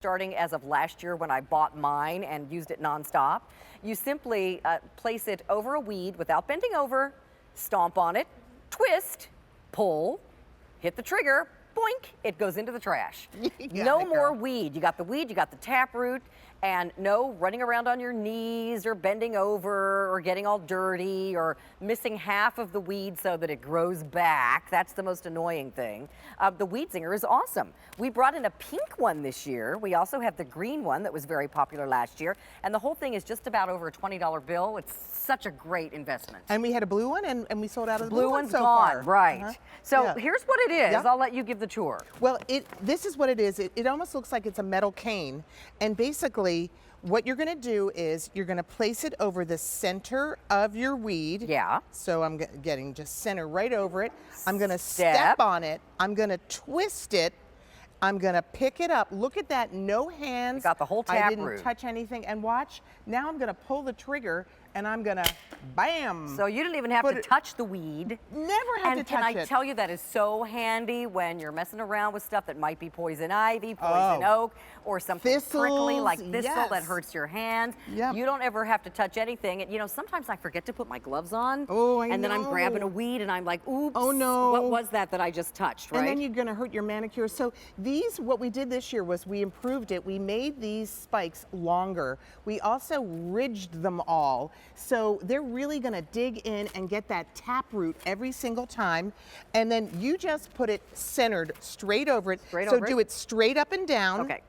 starting as of last year when I bought mine and used it nonstop. You simply place it over a weed without bending over, stomp on it, twist, pull, hit the trigger, boink, it goes into the trash. No more weed. You got the weed, you got the taproot, and no running around on your knees or bending over or getting all dirty or missing half of the weed so that it grows back. That's the most annoying thing. The Weed Zinger is awesome. We brought in a pink one this year. We also have the green one that was very popular last year. And the whole thing is just about over a $20 bill. It's such a great investment. And we had a blue one, and we sold out of the blue one one's so gone, far. right. So here's what it is. I'll let you give the tour. Well, this is what it is. It almost looks like it's a metal cane. And basically, what you're going to do is you're going to place it over the center of your weed. Yeah. So I'm getting just center right over it. I'm going to step on it. I'm going to twist it. I'm going to pick it up. Look at that. No hands. You got the whole taproot. I didn't touch anything. And watch. Now I'm going to pull the trigger, and I'm going to bam. So you didn't even have to touch the weed. Never have to touch it. And can I tell you, that is so handy when you're messing around with stuff that might be poison ivy, poison oak, or something prickly like thistle that hurts your hands. You don't ever have to touch anything. And you know, sometimes I forget to put my gloves on. And then I'm grabbing a weed and I'm like, oops, what was that I just touched, right? And then you're going to hurt your manicure. So what we did this year was we improved it. We made these spikes longer. We also ridged them all. So they're really going to dig in and get that taproot every single time. And then you just put it centered straight over it. So do it straight up and down. Okay.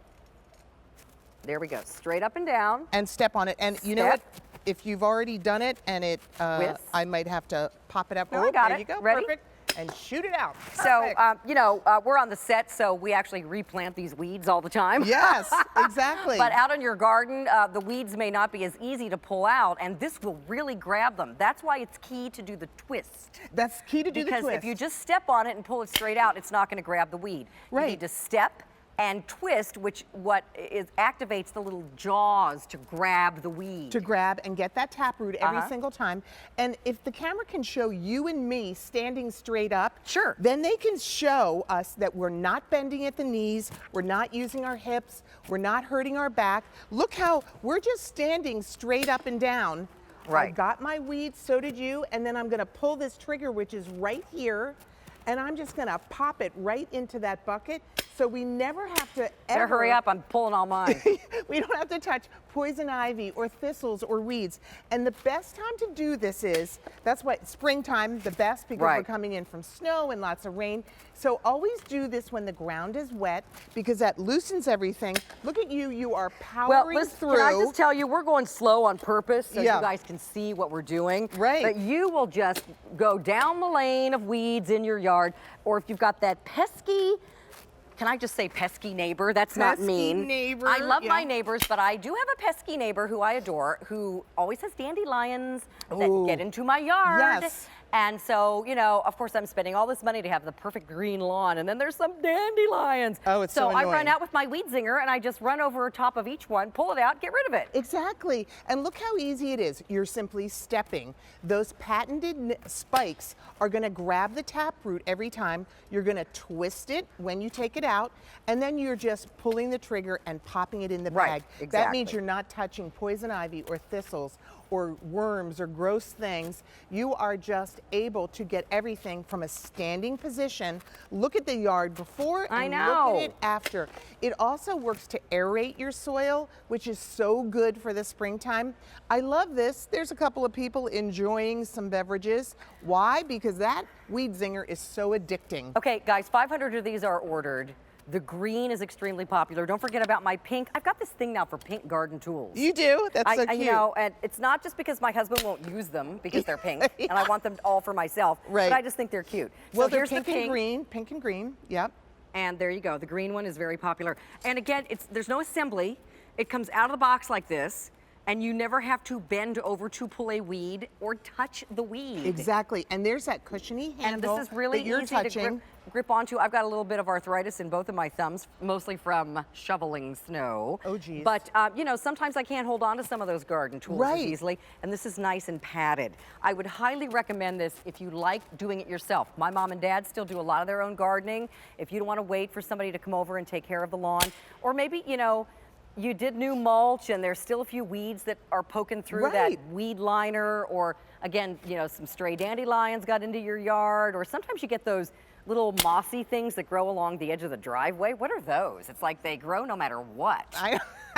There we go. Straight up and down. And step on it. And you know what? If you've already done it and I might have to pop it up. No, I got it. There you go. Ready? Perfect. And shoot it out. So, you know, we're on the set, so we actually replant these weeds all the time. Yes, exactly. But out in your garden, the weeds may not be as easy to pull out, and this will really grab them. That's why it's key to do the twist. That's key to do the twist. Because if you just step on it and pull it straight out, it's not going to grab the weed. Right. You need to step and twist, activates the little jaws to grab the weed. To grab and get that taproot every single time. And if the camera can show you and me standing straight up, then they can show us that we're not bending at the knees, we're not using our hips, we're not hurting our back. Look how we're just standing straight up and down. I got my weed, so did you, and then I'm gonna pull this trigger, which is right here, and I'm just gonna pop it right into that bucket. So we never have to ever... Better hurry up, I'm pulling all mine. We don't have to touch poison ivy or thistles or weeds. And the best time to do this that's why springtime, the best, because we're coming in from snow and lots of rain. So always do this when the ground is wet, because that loosens everything. Look at you, you are powering through. Can I just tell you, we're going slow on purpose so you guys can see what we're doing. But you will just go down the lane of weeds in your yard, or if you've got that pesky, can I just say pesky neighbor? That's not mean. Neighbor. I love my neighbors, but I do have a pesky neighbor who I adore, who always has dandelions that get into my yard. And so, you know, of course, I'm spending all this money to have the perfect green lawn, and then there's some dandelions. Oh, it's so annoying. I run out with my Weed Zinger, and I just run over top of each one, pull it out, get rid of it. Exactly. And look how easy it is. You're simply stepping. Those patented spikes are going to grab the taproot every time. You're going to twist it when you take it out, and then you're just pulling the trigger and popping it in the bag. That means you're not touching poison ivy or thistles or worms or gross things. You are just able to get everything from a standing position. Look at the yard before and look at it after. It also works to aerate your soil, which is so good for the springtime. I love this. There's a couple of people enjoying some beverages. Why? Because that Weed Zinger is so addicting. Okay, guys, 500 of these are ordered. The green is extremely popular. Don't forget about my pink. I've got this thing now for pink garden tools. You do? That's so cute. You know, and it's not just because my husband won't use them because they're pink, and I want them all for myself. But I just think they're cute. Well, so here's pink and green. Pink and green. Yep. And there you go. The green one is very popular. And again, there's no assembly. It comes out of the box like this. And you never have to bend over to pull a weed or touch the weed. Exactly, and there's that cushiony handle And this is really that you're easy touching. to grip onto. I've got a little bit of arthritis in both of my thumbs, mostly from shoveling snow. Oh, geez. But, you know, sometimes I can't hold on to some of those garden tools as Right. easily, and this is nice and padded. I would highly recommend this if you like doing it yourself. My mom and dad still do a lot of their own gardening. If you don't want to wait for somebody to come over and take care of the lawn, or maybe, you know, you did new mulch and there's still a few weeds that are poking through Right. that weed liner, or again, you know, some stray dandelions got into your yard, or sometimes you get those little mossy things that grow along the edge of the driveway. What are those? It's like they grow no matter what.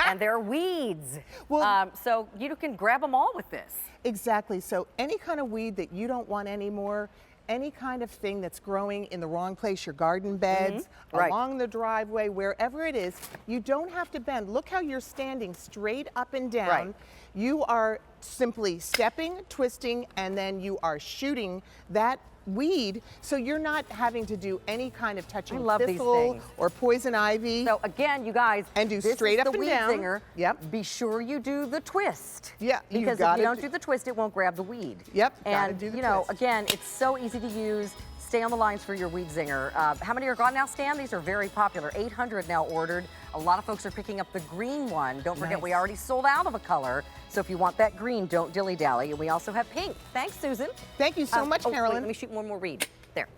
And they're weeds. Well- so you can grab them all with this. Exactly. So any kind of weed that you don't want anymore, any kind of thing that's growing in the wrong place, your garden beds, Right. along the driveway, wherever it is, you don't have to bend. Look how you're standing straight up and down. Right. You are simply stepping, twisting, and then you are shooting that weed, so you're not having to do any kind of touching I love these thistle things. or poison ivy. So again, you guys, And do this straight is up the and weed down. Zinger. Yep. Be sure you do the twist. Yeah, you because if gotta you don't do- do the twist, it won't grab the weed. Yep, gotta And do the you know, twist. again, it's so easy to use. Stay on the lines for your weed zinger. How many are gone now, Stan? These are very popular. 800 now ordered. A lot of folks are picking up the green one. Don't forget, we Nice. already sold out of a color. So if you want that green, don't dilly-dally. And we also have pink. Thanks, Susan. Thank you so much, Wait, Carolyn. let me shoot one more read. There.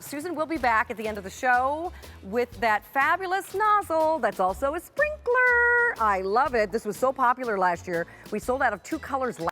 Susan will be back at the end of the show with that fabulous nozzle that's also a sprinkler. I love it. This was so popular last year. We sold out of 2 colors last